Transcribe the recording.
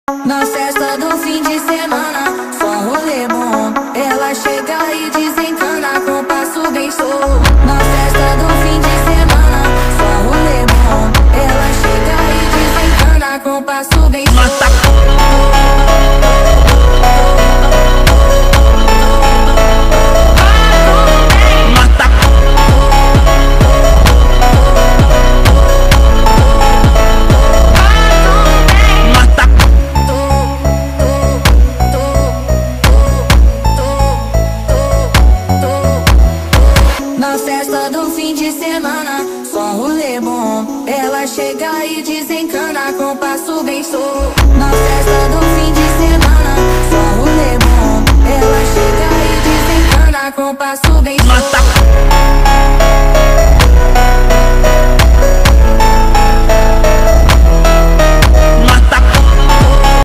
Na festa do fim de semana, só um rolê bom. Ela chega e desencana com passo bem solto. Na festa do fim de semana, só um rolê bom. Ela chega e desencana com passo bem solto.